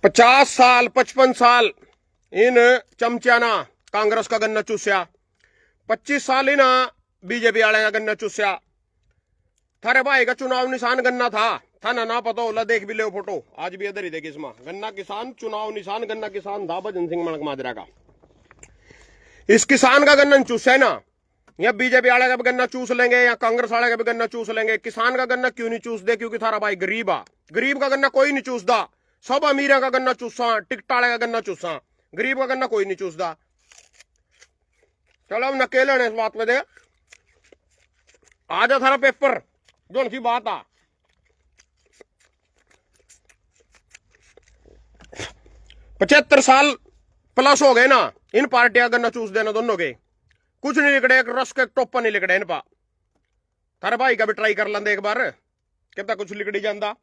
50 साल 55 साल इन चमचाना कांग्रेस का गन्ना चूस्या, 25 साल इन बीजेपी वाले का गन्ना चूस्या। थारे भाई का चुनाव निशान गन्ना था ना पता होला, देख भी ले फोटो, आज भी इधर ही देख इसमें गन्ना किसान चुनाव निशान गन्ना किसान था भजन सिंह मणक माजरा का। इस किसान का गन्ना चूसा है ना, या बीजेपी वाले का भी गन्ना चूस लेंगे या कांग्रेस वाले का भी गन्ना चूस लेंगे। किसान का गन्ना क्यों नहीं चूस दे? क्योंकि थारा भाई गरीब आ, गरीब का गन्ना कोई नहीं चूसदा। सब अमीर का गन्ना चूसा, टिकट वाले का गन्ना चूसा, गरीब का गन्ना कोई नहीं चूसदा। चलो हम नकेल इस बात में दे, आ जा थारा पेपर जो सी बात आ। पचहत्तर साल प्लस हो गए ना, इन पार्टियां गन्ना चूस देना दोनों के, कुछ नहीं लिखड़े, एक रस के टोपा नहीं लिखड़े इन पा। थारे भाई का भी ट्राई कर लेंगे एक बार, कितना कुछ लिखड़ी जाता।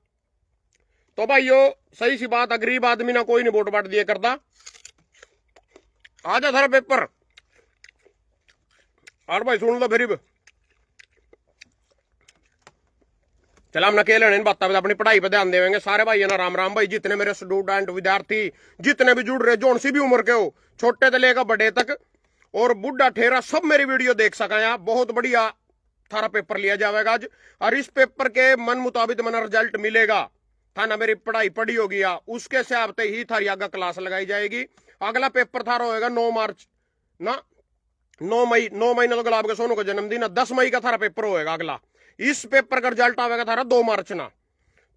तो भाई यो सही सी बात, गरीब आदमी ना कोई नहीं वोट बाट दिए करता। आ जा थारा पेपर और भाई सुन लो फिर। चला हम नकेल इन बातों पे अपनी पढ़ाई पे ध्यान देवेंगे सारे भाई ना। राम राम भाई, जितने मेरे स्टूडेंट विद्यार्थी जितने भी जुड़ रहे, जो सी भी उम्र के हो, छोटे से लेकर बड़े तक और बुढ़ा ठेरा, सब मेरी वीडियो देख सका। बहुत बढ़िया थारा पेपर लिया जाएगा आज, और इस पेपर के मन मुताबिक मना रिजल्ट मिलेगा। था ना मेरी पढ़ाई पढ़ी होगी उसके हिसाब से ही थारी आगे क्लास लगाई जाएगी। अगला पेपर थारा होएगा 9 मार्च ना, 9 मई, 9 मई ना तो गुलाब के सोनू का जन्मदिन, 10 मई का थारा पेपर होएगा अगला। इस पेपर का रिजल्ट आएगा थारा 2 मार्च ना।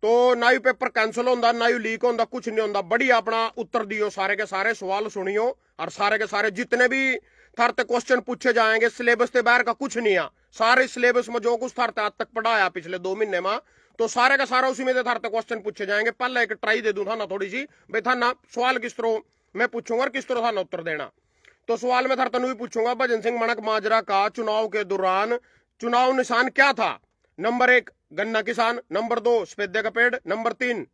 तो ना ही पेपर कैंसिल होता, ना ही लीक होता, कुछ नहीं होता। बढ़िया अपना उत्तर दियो, सारे के सारे सवाल सुनियो, और सारे के सारे जितने भी थारते क्वेश्चन पूछे जाएंगे सिलेबस के बाहर का कुछ नहीं है। सारे सिलेबस में जो कुछ थारते आज तक पढ़ाया पिछले 2 महीने में, तो सारे का सारा उसी में थारते क्वेश्चन पूछे जाएंगे। पहले एक ट्राई दे दूं था ना थोड़ी सी, भाई था ना सवाल किस तरह मैं पूछूंगा और किस तरह था ना उत्तर देना। तो सवाल में थारतनु भी पूछूंगा, भजन सिंह मणक माजरा का चुनाव के दौरान चुनाव निशान क्या था? नंबर 1 गन्ना किसान, नंबर 2 सफेदे का पेड़, नंबर 3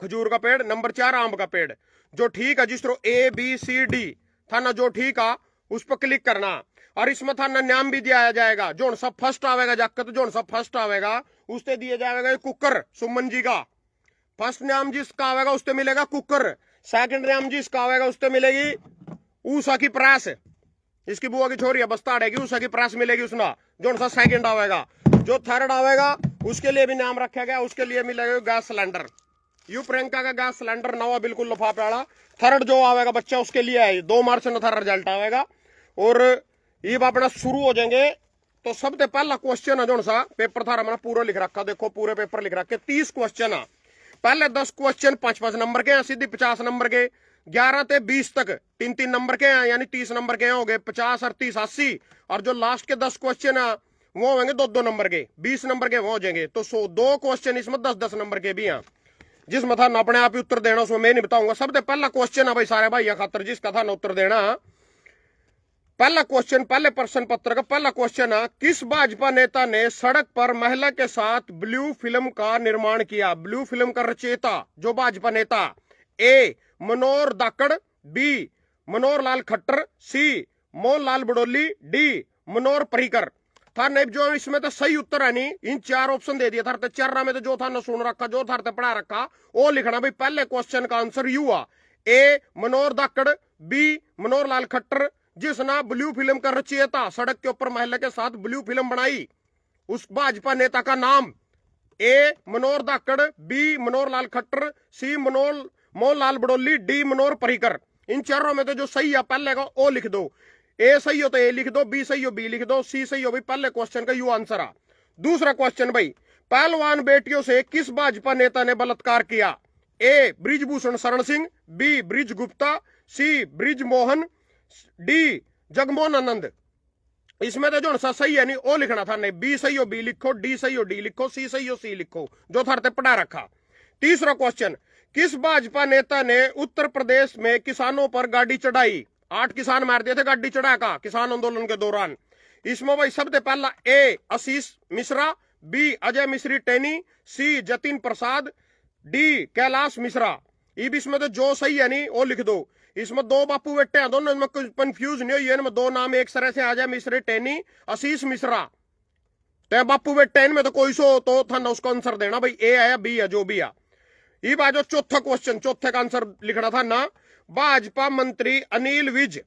खजूर का पेड़, नंबर 4 आम का पेड़। जो ठीक है जिस तरह ABCD था ना, जो ठीक है उस पर क्लिक करना। और इसमें था ना नाम भी दिया जाएगा, जो सब फर्स्ट आवेगा जाकर, तो जो सब फर्स्ट आवेगा उससे दिया जाएगा कुकर सुमन जी का। फर्स्ट नाम जिसका आवेगा उससे मिलेगा कुकर, सेकंड नाम जिसका आवेगा उससे मिलेगी ऊषा की प्रेस, इसकी बुआ की छोरी है बस्ता अड़ेगी, ऊषा की प्रेस मिलेगी उसना। जो सा सेकंड आवेगा, जो थर्ड आवेगा उसके लिए भी नाम रखा गया, उसके लिए मिलेगा गैस सिलेंडर। यू प्रियंका का गैस सिलेंडर नवा बिल्कुल लफाफे वाला। थर्ड जो आवेगा बच्चा उसके लिए है 2 मार्च में थारा रिजल्ट आवेगा। और ये अपना शुरू हो जाएंगे। तो सबसे पहला क्वेश्चन है जो सा पेपर थारा मैंने पूरा लिख रखा, देखो पूरे पेपर लिख रखे 30 क्वेश्चन है। पहले 10 क्वेश्चन 5-5 नंबर के हैं, सीधी 50 नंबर के। 11 से 20 तक 3-3 नंबर के हैं, यानी 30 नंबर के हो गए, 50 और 30 80। और जो लास्ट के 10 क्वेश्चन है वो होंगे 2-2 नंबर के, 20 नंबर के वो हो जाएंगे। तो 2 क्वेश्चन इसमें 10-10 नंबर के भी हैं, जिसमें था ना अपने आप ही उत्तर देना, उसमें मैं नहीं बताऊंगा। सबसे पहला क्वेश्चन है भाई सारे भाई खातर जिसका था ना उत्तर देना। पहला क्वेश्चन पहले प्रश्न पत्र का पहला क्वेश्चन है, किस भाजपा नेता ने सड़क पर महिला के साथ ब्लू फिल्म का निर्माण किया? ब्लू फिल्म का रचयिता जो भाजपा नेता, A Manohar Dakad, B Manohar Lal Khattar, C Mohanlal Badoli, D Manohar Parrikar. था नहीं जो इसमें तो सही उत्तर है नहीं, इन 4 ऑप्शन दे दिया था, 4 में तो जो था ना सुन रखा, जो था पढ़ा रखा वो लिखना। भाई पहले क्वेश्चन का आंसर यू हुआ, A Manohar Dakad, B Manohar Lal Khattar, जिसने ब्लू फिल्म का रचयिता सड़क के ऊपर महिला के साथ ब्लू फिल्म बनाई, उस भाजपा नेता का नाम A Manohar Dakad, B Manohar Lal Khattar, C Mohanlal Badoli, D Manohar Parrikar. इन 4 में तो जो सही है पहले का ओ लिख दो, A सही हो तो A लिख दो, B सही हो B लिख दो, C सही हो भाई पहले क्वेश्चन का यू आंसर आ। दूसरा क्वेश्चन भाई, पहलवान बेटियों से किस भाजपा नेता ने बलात्कार किया? A Brijbhushan Sharan Singh, B Brij Gupta, C Brij Mohan, D Jagmohan Anand. इसमें तो जो सही है नहीं वो लिखना था, नहीं B सही हो B लिखो, D सही हो D लिखो, C सही हो C लिखो, जो थारते पढ़ा रखा। तीसरा क्वेश्चन, किस भाजपा नेता ने उत्तर प्रदेश में किसानों पर गाड़ी चढ़ाई? 8 किसान मार दिए थे गाड़ी चढ़ा का किसान आंदोलन के दौरान। इसमें भाई सबसे पहला A आशीष मिश्रा, B अजय मिश्री टेनी, C जतिन प्रसाद, D कैलाश मिश्रा। इसमें तो जो सही है नहीं वो लिख दो। इसमें 2 बापू बेटे हैं, दोनों में कुछ कंफ्यूज नहीं हो, इनमें 2 नाम एक तरह से अजय मिश्री टेनी, आशीष मिश्रा। तो बापू बेटे इनमें तो कोई सो तो था ना उसको आंसर देना भाई, A है या B है जो भी है। ये बाजो चौथा क्वेश्चन, चौथे का आंसर लिखना था ना। भाजपा मंत्री अनिल विज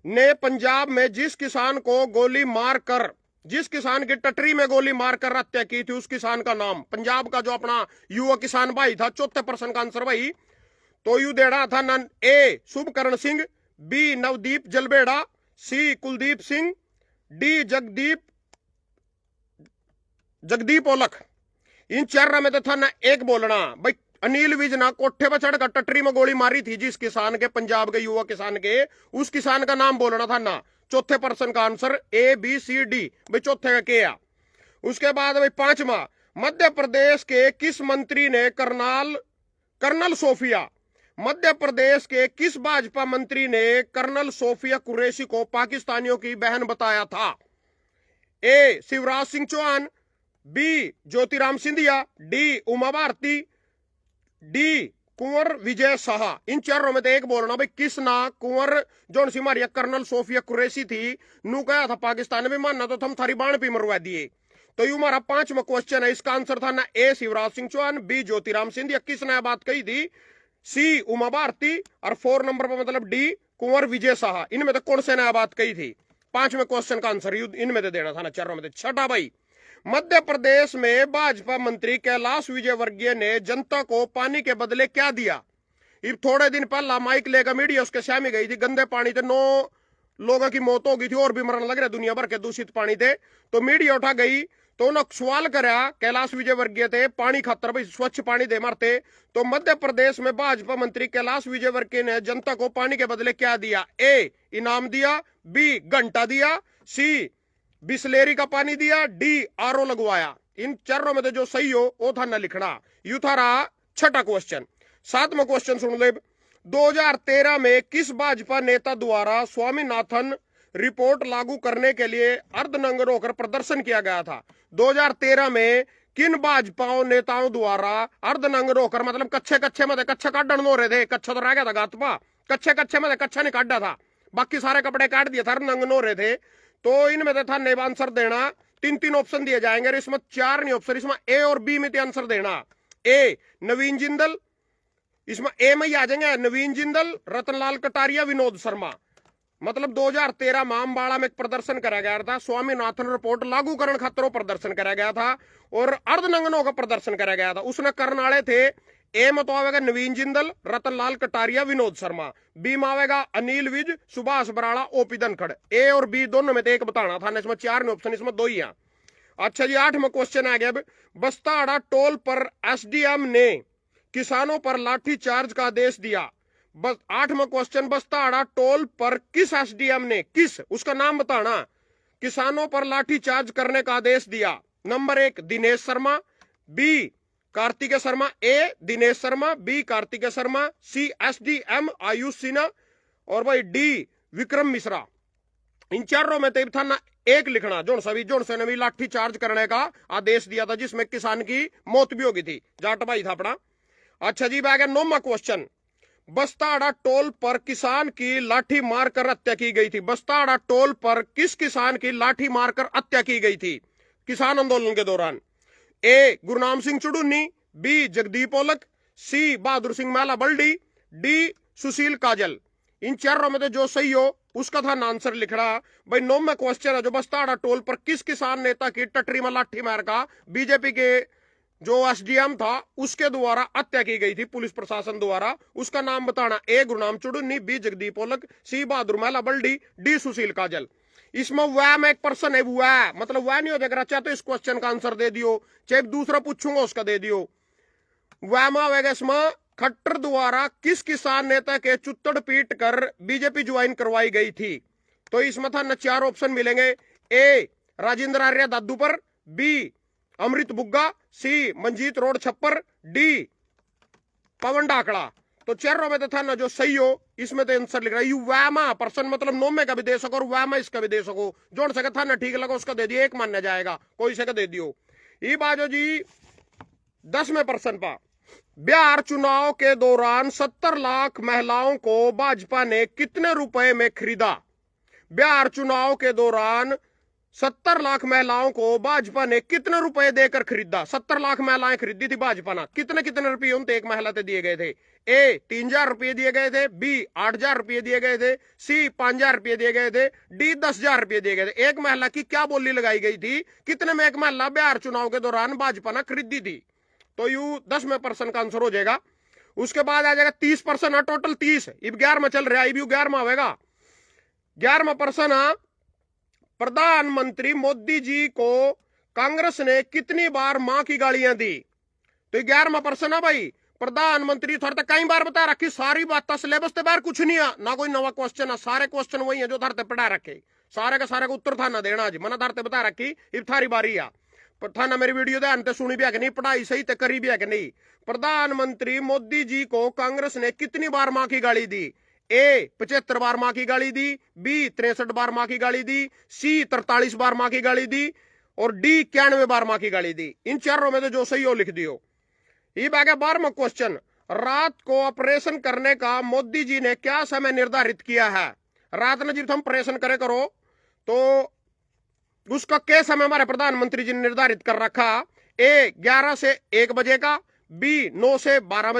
ने पंजाब में जिस किसान को गोली मारकर, जिस किसान की टटरी में गोली मारकर हत्या की थी, उस किसान का नाम, पंजाब का जो अपना युवा किसान भाई था, चौथे प्रश्न का आंसर भाई तो यू देना था ना। ए शुभकरण सिंह, बी नवदीप जलबेड़ा, सी कुलदीप सिंह, डी जगदीप ओलख। इन चार में तो था ना एक बोलना भाई। अनिल विज ना कोठे पर चढ़कर टटरी में गोली मारी थी जिस किसान के, पंजाब के युवा किसान के, उस किसान का नाम बोलना था ना। चौथे प्रश्न का answer A B C D भाई, चौथे का क्या। उसके बाद भाई पांचवा, मध्य प्रदेश के किस मंत्री ने कर्नल सोफिया, मध्य प्रदेश के किस भाजपा मंत्री ने कर्नल सोफिया कुरैशी को पाकिस्तानियों की बहन बताया था। A Shivraj Singh Chouhan, B Jyotiram Scindia, D Uma Bharti, D Kunwar Vijay Shah. इन चारों में तो एक बोलना भाई, किस ना कुंवर जोन सी मारिया कर्नल सोफिया कुरैशी थी, नू कहा था पाकिस्तान में मानना तो हम थारी बाण भी मरवा दिए। तो यू हमारा पांचवा क्वेश्चन है, इसका आंसर था ना ए शिवराज सिंह चौहान, बी ज्योतिराम सिंधिया, किसने बात कही थी, सी उमा भारती, और 4 नंबर पर मतलब डी कुंवर विजय शाह। इनमें तो कौन से नया बात कही थी। पांचवें क्वेश्चन का आंसर इनमें तो देना था ना, चारों में। छठा भाई, मध्य प्रदेश में भाजपा मंत्री कैलाश विजयवर्गीय ने जनता को पानी के बदले क्या दिया। ये थोड़े दिन पहला माइक लेकर मीडिया उसके सामने गई थी, गंदे पानी से 9 लोगों की मौत हो गई थी और भी मरने लग रहे दुनिया भर के दूषित पानी थे। तो मीडिया उठा गई तो उन्होंने सवाल करा कैलाश विजयवर्गीय थे, पानी खातर भाई स्वच्छ पानी दे मरते। तो मध्य प्रदेश में भाजपा मंत्री कैलाश विजयवर्गीय ने जनता को पानी के बदले क्या दिया। ए इनाम दिया, बी घंटा दिया, सी बिस्लेरी का पानी दिया, डी आरओ लगवाया। इन चारों में तो जो सही हो वो था ना लिखना। यू था रहा छठा क्वेश्चन। सातवां क्वेश्चन सुन ले। 2013 में किस भाजपा नेता द्वारा स्वामीनाथन रिपोर्ट लागू करने के लिए अर्धनग्न होकर प्रदर्शन किया गया था। 2013 में किन भाजपा नेताओं द्वारा अर्धनग्न होकर, मतलब कच्चे में कच्चा काटन हो रहे थे, कच्चा तो रह गया था गातपा, कच्चे में कच्चा नहीं काटा था, बाकी सारे कपड़े काट दिए था, अर्धनग्न हो रहे थे। तो इनमें तो था नेब आंसर देना। 3 ऑप्शन दिए जाएंगे, इसमें 4 नहीं ऑप्शन, इसमें ए और बी में आंसर देना। ए नवीन जिंदल, इसमें ए में ही आ जाएंगे नवीन जिंदल, रतनलाल कटारिया, विनोद शर्मा। मतलब 2013 में अम्बाड़ा में एक प्रदर्शन कराया गया था, स्वामीनाथन रिपोर्ट लागू करने खातिर प्रदर्शन कराया गया था और अर्धनग्नों का प्रदर्शन कराया गया था। उसने करने वाले थे, ए में तो आवेगा नवीन जिंदल, रतनलाल कटारिया, विनोद शर्मा। बी में आवेगा अनिल विज, सुभाष बराड़ा, ओपी धनखड़। ए और बी दोनों में तो एक बताना था, इसमें 4 ऑप्शन, इसमें 2 ही हैं। अच्छा जी, 8वां क्वेश्चन आ गया। बस्ताड़ा टोल पर एसडीएम ने किसानों पर लाठीचार्ज का आदेश दिया। बस 8वां क्वेश्चन, बस्ताड़ा टोल पर किस एसडीएम ने, किस उसका नाम बताना, किसानों पर लाठीचार्ज करने का आदेश दिया। नंबर 1 दिनेश शर्मा, बी कार्तिकेय शर्मा, ए दिनेश शर्मा, बी कार्तिकेय शर्मा, सी एसडीएम आयुष सिन्हा, और भाई डी विक्रम मिश्रा। इन चारों में तो था ना एक लिखना, जोन से ने भी लाठी चार्ज करने का आदेश दिया था, जिसमें किसान की मौत भी हो गई थी, जाट भाई था अपना। अच्छा जी, आ गया 9वां क्वेश्चन। बस्ताड़ा टोल पर किसान की लाठी मारकर हत्या की गई थी। बस्ताड़ा टोल पर किस किसान की लाठी मारकर हत्या की गई थी किसान आंदोलन के दौरान। ए गुरनाम सिंह चुड़ूनी, बी जगदीप ओलख, सी बहादुर सिंह मेला बल्डी, डी सुशील काजल। इन चारों में तो जो सही हो उसका था आंसर लिखना। भाई 9वां क्वेश्चन है, जो बस्ताड़ा टोल पर किस किसान नेता की टटरी में लाठी मार का बीजेपी के जो एसडीएम था उसके द्वारा हत्या की गई थी पुलिस प्रशासन द्वारा, उसका नाम बताना। ए गुरनाम चुड़ूनी, बी जगदीप ओलख, सी बहादुर मेला बल्डी, डी सुशील काजल। इसमें वह में एक पर्सन है, वह मतलब वह नहीं हो जाएगा, चाहे तो इस क्वेश्चन का आंसर दे दियो, चाहे दूसरा पूछूंगा उसका दे दियो। वह में होगा इसमें खट्टर द्वारा किस किसान नेता के चुत्तड़ पीट कर बीजेपी ज्वाइन करवाई गई थी। तो इसमें था न 4 ऑप्शन मिलेंगे। ए राजेंद्र आर्य दादू पर, बी अमृत बुग्गा, सी मंजीत रोड छप्पर, डी पवन डाकड़ा। तो चारों में तो था ना जो सही हो इसमें तो आंसर लिख रहा है। यू वैमा पर्सन मतलब 9 में का भी दे सको और वैमा इसका भी दे सको, जोड़ सके था ना ठीक लगा उसका दे दियो, एक मानना जाएगा, कोई से का दे दियो। ये बाजो जी 10वें पर्सन पा, बिहार चुनाव के दौरान 70 लाख महिलाओं को भाजपा ने कितने रुपए में खरीदा। बिहार चुनाव के दौरान 70 लाख महिलाओं को भाजपा ने कितने रुपए देकर खरीदा? 70 लाख महिलाएं खरीदी थी भाजपा ने, कितने कितने रुपये उनते एक महिला से दिए गए थे? ए 3,000 रुपये दिए गए थे, बी 8,000 रुपये दिए गए थे, सी 5,000 रुपये दिए गए थे, डी 10,000 रुपये दिए गए थे। एक महिला की क्या बोली लगाई गई थी? कितने में एक महिला बिहार चुनाव के दौरान भाजपा ने खरीदी थी? तो यू 10% का आंसर हो जाएगा। उसके बाद आ जाएगा 30% है, टोटल 30, अब 11 चल रहा है, अब 11 होगा। 11% प्रधानमंत्री मोदी जी को कांग्रेस ने कितनी बार मां की गालियां दी? तो 11% है भाई। प्रधानमंत्री थोड़ा तो कई बार बता रखी, सारी बात सिलेबस से बाहर कुछ नहीं है, ना कोई नवा क्वेश्चन है, सारे क्वेश्चन वही है जो धरते पढ़ा रखे, सारे का सारे को उत्तर था ना देना। आज मना धरते बता रखी, इब थारी बारी आ थाना मेरी वीडियो ध्यान से सुनी भी है कि नहीं, पढ़ाई सही ते करी भी है कि नहीं। प्रधानमंत्री मोदी जी को कांग्रेस ने कितनी बार मां की गाली दी? ए 75 बार मां की गाली दी, बी 63 बार मां की गाली दी, सी 43 बार मां की गाली दी, और डी 91 बार मां की गाली दी। इन चारों में तो जो सही हो लिख दियो। ये बाकी 12वां क्वेश्चन, रात को ऑपरेशन करने का मोदी जी ने क्या समय निर्धारित किया है? रात में जब हम ऑपरेशन करे करो तो उसका क्या समय हमारे प्रधानमंत्री जी ने निर्धारित कर रखा? ए 11 से 1 बजे का, बी 9 से 12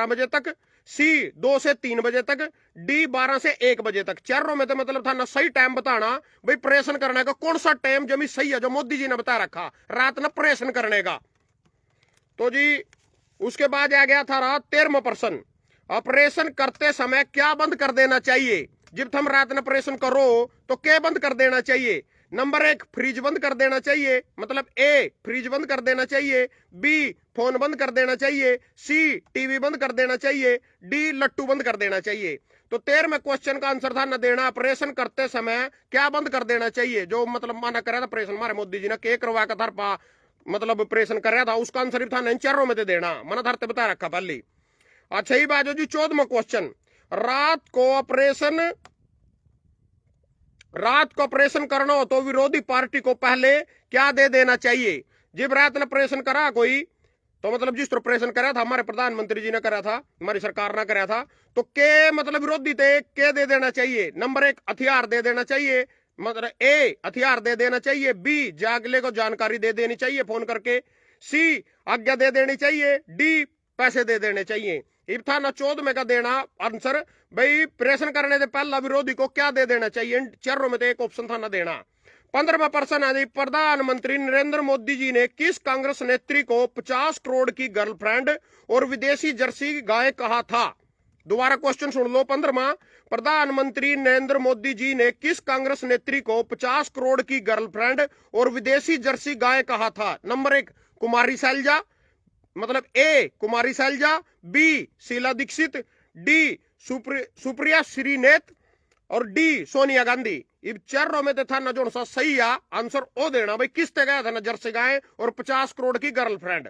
बजे तक, सी 2 से 3 बजे तक, डी 12 से 1 बजे तक। चारों में तो मतलब था ना सही टाइम बताना भाई, ऑपरेशन करने का कौन सा टाइम जमी सही है जो मोदी जी ने बता रखा रात में ऑपरेशन करने का। तो जी उसके बाद आ गया था 13%, ऑपरेशन करते समय क्या बंद कर देना चाहिए? जब हम रात में ऑपरेशन करो तो क्या बंद कर देना चाहिए? नंबर 1 फ्रिज बंद कर देना चाहिए, मतलब ए फ्रिज बंद कर देना चाहिए, बी फोन बंद कर देना चाहिए, सी टीवी बंद कर देना चाहिए, डी लट्टू बंद कर देना चाहिए। तो 13वें क्वेश्चन का आंसर था न देना, ऑपरेशन करते समय क्या बंद कर देना चाहिए? जो मतलब माना कर रहा था ऑपरेशन हमारे मोदी जी ने के करवा का था, मतलब ऑपरेशन कर रहा था, उसका आंसर था नहीं चारों में देना, मना धरते बता रखा पहले। अच्छा ही बात जी 14वां क्वेश्चन, रात को ऑपरेशन करना हो तो विरोधी पार्टी को पहले क्या दे देना चाहिए? जब रात ने ऑपरेशन करा कोई, तो मतलब जिस तरह ऑपरेशन करा था हमारे प्रधानमंत्री जी ने करा था, हमारी सरकार ने करा था, तो के मतलब विरोधी थे के दे देना चाहिए? नंबर 1 हथियार दे देना चाहिए, मतलब ए हथियार दे देना चाहिए, बी जागले को जानकारी दे देनी चाहिए फोन करके, सी आज्ञा दे देनी चाहिए, डी पैसे दे देने चाहिए। इब था ना 14 का देना आंसर भाई, ऑपरेशन करने से पहला विरोधी को क्या दे देना चाहिए? चारों में तो एक ऑप्शन था ना देना। 15वां है, प्रधानमंत्री नरेंद्र मोदी जी ने किस कांग्रेस नेत्री को 50 करोड़ की गर्लफ्रेंड और विदेशी जर्सी गाय कहा था? दोबारा क्वेश्चन सुन लो। 15वां, प्रधानमंत्री नरेंद्र मोदी जी ने किस कांग्रेस नेत्री को 50 करोड़ की गर्लफ्रेंड और विदेशी जर्सी गाय कहा था? नंबर 1 कुमारी शैलजा, मतलब ए कुमारी शैलजा, बी शीला दीक्षित, डी सुप्रिया श्रीनेत, और डी सोनिया गांधी। इब चारों में था ना जो सा सही है आंसर ओ देना भाई, किस ते गया था ना जर्सी गाय और 50 करोड़ की गर्लफ्रेंड।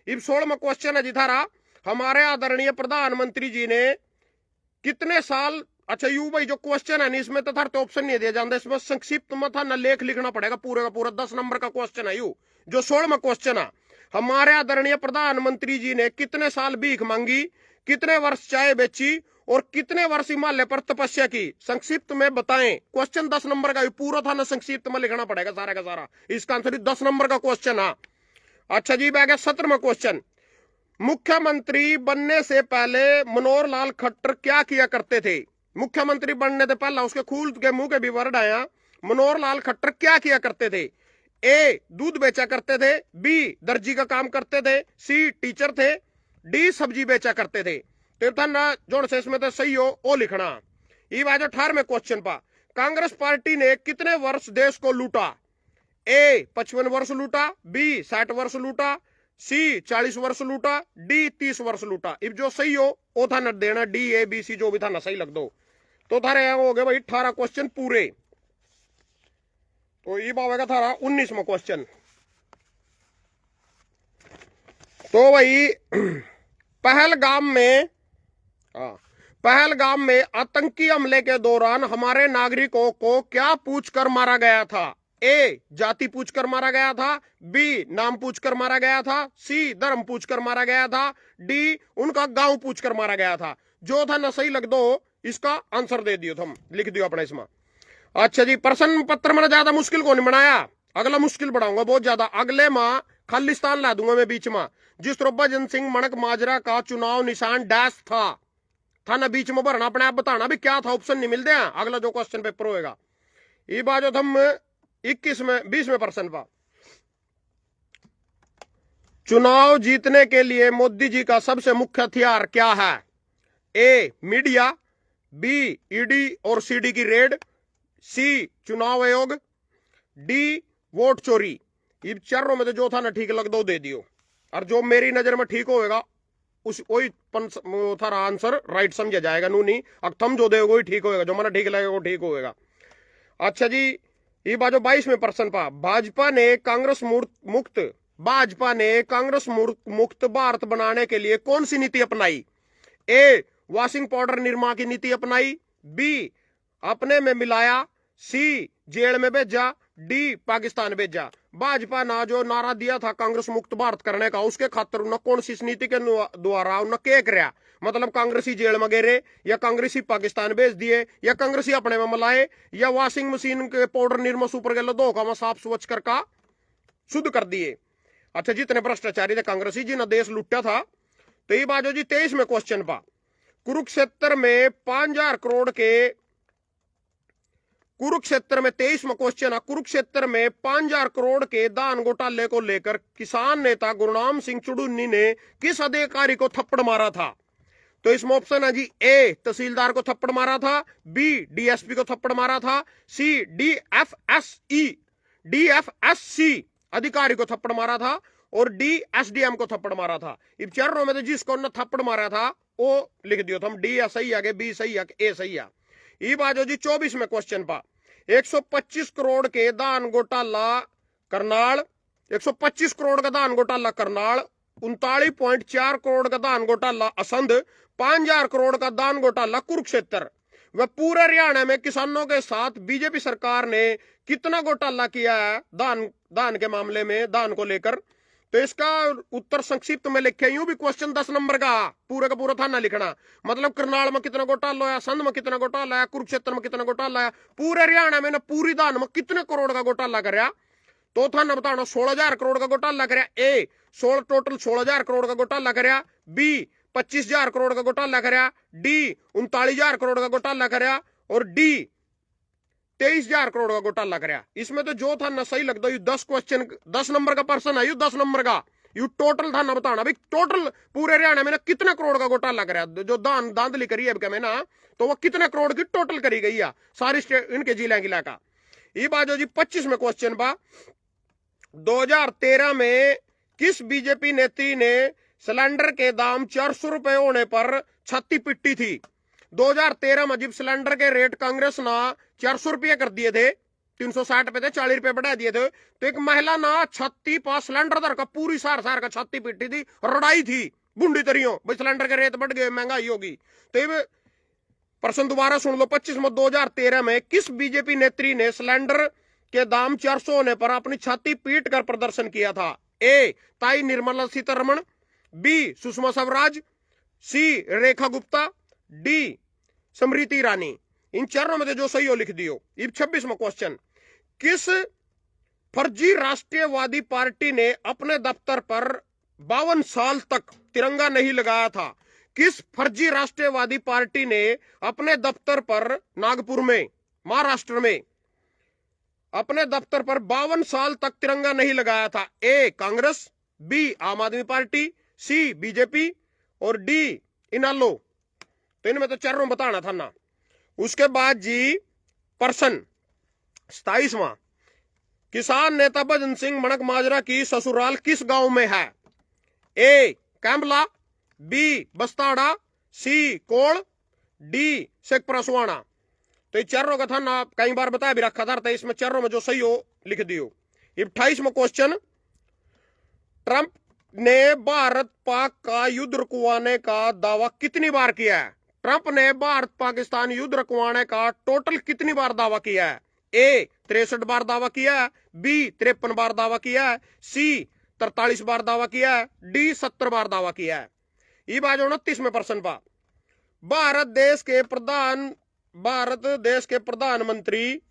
इब 16वां क्वेश्चन है जी थारा, हमारे आदरणीय प्रधानमंत्री जी ने कितने साल, अच्छा यू भाई जो क्वेश्चन है इसमें तो थारे ऑप्शन नहीं दिया जाता, इसमें संक्षिप्त में था ना लेख लिखना पड़ेगा पूरे का पूरा, 10 नंबर का क्वेश्चन है यू। जो 16वां क्वेश्चन है, हमारे आदरणीय प्रधानमंत्री जी ने कितने साल भीख मांगी, कितने वर्ष चाय बेची और कितने वर्ष हिमालय पर तपस्या की? संक्षिप्त में बताएं। क्वेश्चन 10 नंबर का पूरा था ना, संक्षिप्त में लिखना पड़ेगा सारा का सारा, इसका आंसर 10 नंबर का क्वेश्चन है। अच्छा जी आ गया 17वां क्वेश्चन, मुख्यमंत्री बनने से पहले मनोहर लाल खट्टर क्या किया करते थे? मुख्यमंत्री बनने से पहले उसके खूल के मुंह के भी वर्ड आया, मनोहर लाल खट्टर क्या किया करते थे? ए दूध बेचा करते थे, बी दर्जी का काम करते थे, सी टीचर थे, डी सब्जी बेचा करते थे। तो था ना जो इसमें तो सही हो वो लिखना। ये बात 18वें क्वेश्चन पा, कांग्रेस पार्टी ने कितने वर्ष देश को लूटा? ए 55 वर्ष लूटा, बी 60 वर्ष लूटा, सी 40 वर्ष लूटा, डी 30 वर्ष लूटा। इब जो सही हो वो था न देना, डी ए बी सी जो भी था ना सही लग दो। तो थारे हो गए भाई 18 क्वेश्चन पूरे। तो ये आएगा थारा 19वां क्वेश्चन। तो भाई पहलगाम में आतंकी हमले के दौरान हमारे नागरिकों को क्या पूछकर मारा गया था? ए जाति पूछकर मारा गया था, बी नाम पूछकर मारा गया था, सी धर्म पूछकर मारा गया था, डी उनका गांव पूछकर मारा गया था। जो था ना सही लग दो, इसका आंसर दे दियो, तुम लिख दियो अपना इसमें। अच्छा जी, प्रश्न पत्र मैंने ज्यादा मुश्किल को नहीं बनाया, अगला मुश्किल बढ़ाऊंगा बहुत ज्यादा। अगले माह खालिस्तान ला दूंगा मैं बीच में। जिस तरह भजन सिंह मणक माजरा का चुनाव निशान डैश था ना, बीच में भरना, अपने आप बताना भी क्या था, ऑप्शन नहीं मिलते हैं। अगला जो क्वेश्चन पेपर होएगा ये बात जो हम 21 में 20 में परसेंट पा। चुनाव जीतने के लिए मोदी जी का सबसे मुख्य हथियार क्या है? ए मीडिया, बी ईडी और सीडी की रेड, सी चुनाव आयोग, डी वोट चोरी। ये चारों में तो जो था ना ठीक लग दो दे दियो, और जो मेरी नजर में ठीक होएगा उस वही थारा आंसर राइट समझा जाएगा। नू नहीं अब थम जो देगा वही ठीक होएगा, जो मैंने ठीक लगेगा वो ठीक होएगा। अच्छा जी, ये बात जो 22 में परसेंट पा। भाजपा ने कांग्रेस मुक्त भारत बनाने के लिए कौन सी नीति अपनाई? ए वॉशिंग पाउडर निरमा की नीति अपनाई, बी अपने में मिलाया, सी जेल में भेजा, डी पाकिस्तान भेजा। भाजपा ना जो नारा दिया था कांग्रेस मुक्त भारत करने का, उसके खातर उन्हें कौन सी नीति के द्वारा उन्हें क्या कराया? मतलब कांग्रेसी जेल में गेरे, या कांग्रेसी पाकिस्तान भेज दिए, या कांग्रेसी अपने में मिलाए, या वॉशिंग मशीन के पाउडर निरमा सुपर गए दो का साफ स्वच्छ करका शुद्ध कर दिए। अच्छा, जितने भ्रष्टाचारी थे कांग्रेसी जी ने देश लुटा था। तो ये बात जो जी 23 में क्वेश्चन पा। कुरुक्षेत्र में 5,000 करोड़ के, कुरुक्षेत्र में 23 में क्वेश्चन है, कुरुक्षेत्र में 5,000 करोड़ के दान घोटाले को लेकर किसान नेता गुरनाम सिंह चुड़ुन्नी ने किस अधिकारी को थप्पड़ मारा था? तो इसमें ऑप्शन है जी, ए तहसीलदार को थप्पड़ मारा था, बी डीएसपी को थप्पड़ मारा था, सी डीएफएससी अधिकारी को थप्पड़ मारा था, और डी एसडीएम को थप्पड़ मारा था। इन चारों में तो जिसको ने थप्पड़ मारा था वो लिख दियो हम, डी सही है, बी सही है, ए सही है। ये बात हो जी 24 में क्वेश्चन पा। 125 करोड़ के दान घोटाला करनाल, 125 करोड़ का दान घोटाला करनाल, 39.4 करोड़ का दान घोटाला असंध, 5,000 करोड़ का दान घोटाला कुरुक्षेत्र। वह पूरे हरियाणा में किसानों के साथ बीजेपी सरकार ने कितना घोटाला किया है दान के मामले में, दान को लेकर? तो इसका उत्तर संक्षिप्त में लिखे, यूं भी क्वेश्चन 10 नंबर का पूरा था ना लिखना। मतलब करनाल में कितना घोटाला है, संध में कितना घोटाला है, कुरुक्षेत्र में कितना घोटाला है, पूरे हरियाणा में ना पूरी दान में कितने करोड़ का घोटाला कर तो था ना बताना। 16,000 करोड़ का घोटाला कर, ए टोटल 16,000 करोड़ का घोटाला कर, बी 25,000 करोड़ का घोटाला कर, डी 39,000 करोड़ का घोटाला कर, और डी 23,000 करोड़ का घोटाला कर। इसमें तो जो था ना सही लगता है 10 क्वेश्चन 10 नंबर का पर्सन है, 10 नंबर का यू टोटल था ना बताना भाई, टोटल पूरे हरियाणा में ना कितने करोड़ का घोटाला कर, जो दांधली करी है में ना, तो वो कितने करोड़ की टोटल करी गई है सारी इनके जिला गिला का। ये बात जो जी 25 में क्वेश्चन बा। 2013 में किस बीजेपी नेत्री ने सिलेंडर के दाम 400 रुपए होने पर छाती पिट्टी थी? 2013 में जब सिलेंडर के रेट कांग्रेस ना 400 रुपये कर दिए थे, 360 रुपए थे, 40 रुपए बढ़ा दिए थे, तो एक महिला ना छाती पास सिलेंडर दर का पूरी सार का छाती पिट्टी थी, रड़ाई थी बुंडी तरियों भाई सिलेंडर के रेट बढ़ गए, महंगाई होगी। तो ये प्रश्न दोबारा सुन लो। 25 में 2013 में किस बीजेपी नेत्री ने सिलेंडर के दाम 400 होने पर अपनी छाती पीट कर प्रदर्शन किया था? ए ताई निर्मला सीतारमण, बी सुषमा स्वराज, सी रेखा गुप्ता, डी स्मृति ईरानी। इन चारों में जो सही हो लिख दियो। 26 में क्वेश्चन, किस फर्जी राष्ट्रीयवादी पार्टी ने अपने दफ्तर पर 52 साल तक तिरंगा नहीं लगाया था? किस फर्जी राष्ट्रीयवादी पार्टी ने अपने दफ्तर पर नागपुर में महाराष्ट्र में अपने दफ्तर पर 52 साल तक तिरंगा नहीं लगाया था? ए कांग्रेस, बी आम आदमी पार्टी, सी बीजेपी, और डी इनालो। तो इनमें तो चारों बताना था ना। उसके बाद जी प्रश्न 27वां, किसान नेता भजन सिंह मणक माजरा की ससुराल किस गांव में है? ए कैंबला, बी बस्ताड़ा, सी कोल, डी शेखपुरा सुहाना। तो ये चारों का था ना कई बार बताया भी रखा था, तो इसमें चारों में जो सही हो लिख दियो। 28 में क्वेश्चन, ट्रंप ने भारत पाक का युद्ध रुकवाने का दावा कितनी बार किया है? ट्रंप ने भारत पाकिस्तान युद्ध रुकवाने का टोटल कितनी बार दावा किया है? ए 63 बार दावा किया है, बी 53 बार दावा किया है, सी 43 बार दावा किया है, डी 70 बार दावा किया है। ये बात 29 में प्रश्न पा। भारत देश के प्रधानमंत्री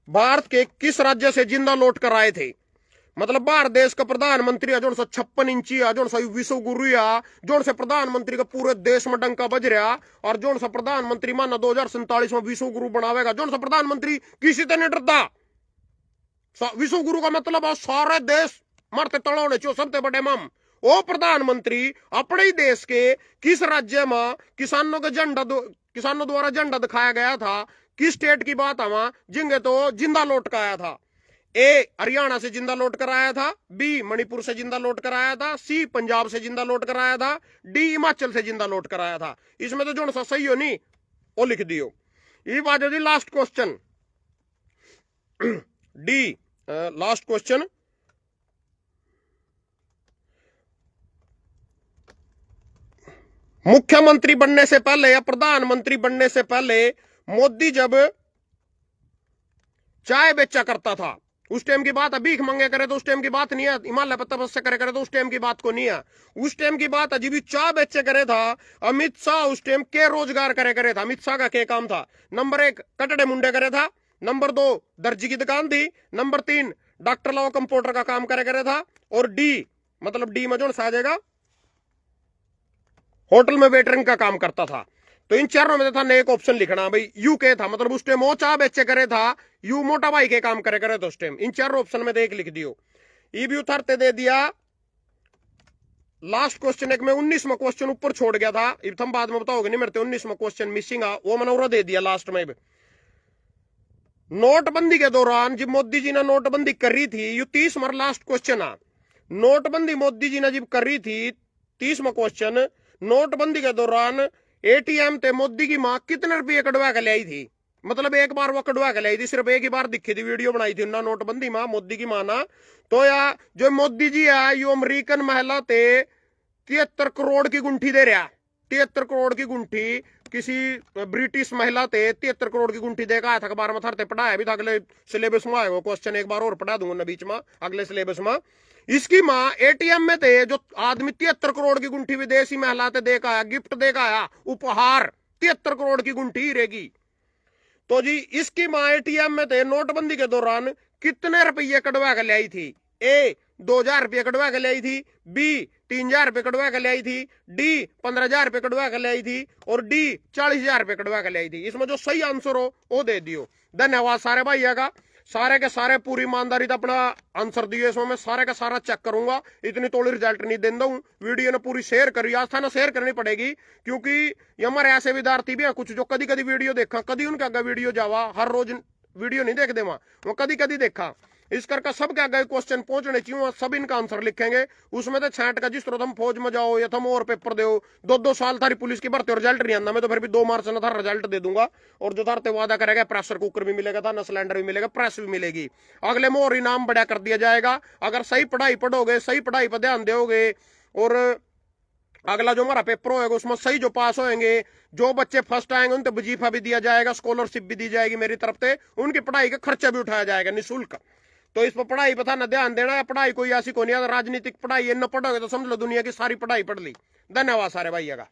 भारत के किस राज्य से जिंदा लौट कर आए थे? मतलब भारत देश का प्रधानमंत्री जो 56 इंची जो विश्व गुरु जो से प्रधानमंत्री का पूरे देश में डंका बज रहा और जो सा प्रधानमंत्री माना 2047 में विश्व गुरु बनावेगा। जो सा प्रधानमंत्री किसी से नहीं डरता। विश्व गुरु का मतलब सारे देश मरते तड़ोने चो सबसे बड़े मम। वो प्रधानमंत्री अपने ही देश के किस राज्य में किसानों द्वारा झंडा दिखाया गया था, किस स्टेट की बात है जिंगे तो जिंदा लौट कर आया था? ए हरियाणा से जिंदा लौट कर आया था, बी मणिपुर से जिंदा लौट कर आया था, सी पंजाब से जिंदा लौट कर आया था, डी हिमाचल से जिंदा लौट कर आया था। इसमें तो जो सा सही हो नहीं वो लिख दियो। ये बात है last question D last question. मुख्यमंत्री बनने से पहले या प्रधानमंत्री बनने से पहले मोदी जब चाय बेचा करता था उस टाइम की बात है, भीख मांगे करे तो उस टाइम की बात नहीं है, हिमालय पर तपस्या करे तो उस टाइम की बात को नहीं है। उस टाइम की बात अजीब चाय बेचे करे था अमित शाह। उस टाइम के रोजगार करे था अमित शाह का क्या काम था? नंबर 1 कटड़े मुंडे करे था, नंबर 2 दर्जी की दुकान थी, नंबर 3 डॉक्टर लॉ कंप्यूटर का काम करे था, और डी मतलब डी में जो आ जाएगा होटल में वेटरिंग का काम करता था। तो इन चारों में था एक ऑप्शन लिखना भाई यू के था, मतलब उस टाइम वो चाय बेचे करे था, यू मोटा भाई के काम करे तो उस टाइम। इन चारों ऑप्शन में एक लिख दियो। ये भी उतारते दे दिया। लास्ट क्वेश्चन एक में 19वां क्वेश्चन ऊपर छोड़ गया था, तुम बाद में बताओगे नहीं मेरे 19वां क्वेश्चन मिसिंग आ, वो मैंने दे दिया लास्ट में। नोटबंदी के दौरान जब मोदी जी ने नोटबंदी करी थी, ये 30वां लास्ट क्वेश्चन आ। नोटबंदी मोदी जी ने जब करी थी 30वां क्वेश्चन, नोटबंदी के दौरान एटीएम ते मोदी की मां कितने रुपये कटवा के लाई थी? मतलब एक बार वो कटवा के लाई थी, सिर्फ एक ही बार दिखी थी, वीडियो बनाई थी ना नोटबंदी मां मोदी की मां ना। तो या जो मोदी जी है यो अमेरिकन महिला ते 73 करोड़ की गुंठी दे रहा। 73 करोड़ की गुंठी किसी ब्रिटिश महिला ते 73 करोड़ की गुंठी देगा आया था। अखबार में थरते पढ़ाया भी था, अगले सिलेबस में आएगा क्वेश्चन, एक बार और पढ़ा दूंगा ना बीच में अगले सिलेबस में। इसकी मां एटीएम में थे जो आदमी 73 करोड़ की गुंठी विदेशी महिला ते देखा आया, गिफ्ट देखा आया, उपहार 73 करोड़ की गुंठी रहेगी। तो जी इसकी मां एटीएम में थे नोटबंदी के दौरान कितने रुपये कटवा के लाई थी? ए 2000 रुपये कटवा के लाई थी, बी 3000 रुपये कटवा के लाई थी, डी 15000 रुपये कटवा के लाई थी, और डी 40000 रुपये कटवा के लाई थी। इसमें जो सही आंसर हो वो दे दियो। धन्यवाद सारे भाइयों का, सारे के सारे पूरी ईमानदारी से अपना आंसर दिए। इसमें मैं सारे का सारा चेक करूंगा, इतनी तोड़ी रिजल्ट नहीं देता हूं। वीडियो ने पूरी शेयर करी, आज था ना शेयर करनी पड़ेगी, क्योंकि ये हमारे ऐसे विद्यार्थी भी हैं कुछ जो कदी कदी वीडियो देखा, कदी उनके आगे वीडियो जावा, हर रोज वीडियो नहीं देख दे वो कदी कदी देखा। इस करके सबके आगे क्वेश्चन पहुंचने चाहिए, सब इनका आंसर लिखेंगे। उसमें तो छांट का जिस तरह तुम फौज में जाओ या तुम और पेपर दो, 2-2 साल थारी पुलिस की भर्ती रिजल्ट नहीं आना, मैं तो फिर भी 2 मार्च में थारा रिजल्ट दे दूंगा। और जो थारते वादा करेगा प्रेशर कुकर भी मिलेगा था ना, सिलेंडर भी मिलेगा, प्रेस भी मिलेगी। अगले में और इनाम बढ़ा कर दिया जाएगा अगर सही पढ़ाई पढ़ोगे, सही पढ़ाई पर ध्यान दोगे, और अगला जो हमारा पेपर होगा उसमें सही जो पास होंगे, जो बच्चे फर्स्ट आएंगे उनको वजीफा भी दिया जाएगा, स्कॉलरशिप भी दी जाएगी मेरी तरफ से, उनकी पढ़ाई का खर्चा भी उठाया जाएगा निःशुल्क। तो इस पर पढ़ाई पर था ना ध्यान देना है। पढ़ाई कोई ऐसी कोई नहीं, राजनीतिक पढ़ाई न पढ़ोगे तो समझ लो दुनिया की सारी पढ़ाई पढ़ ली। धन्यवाद सारे भाइयों का।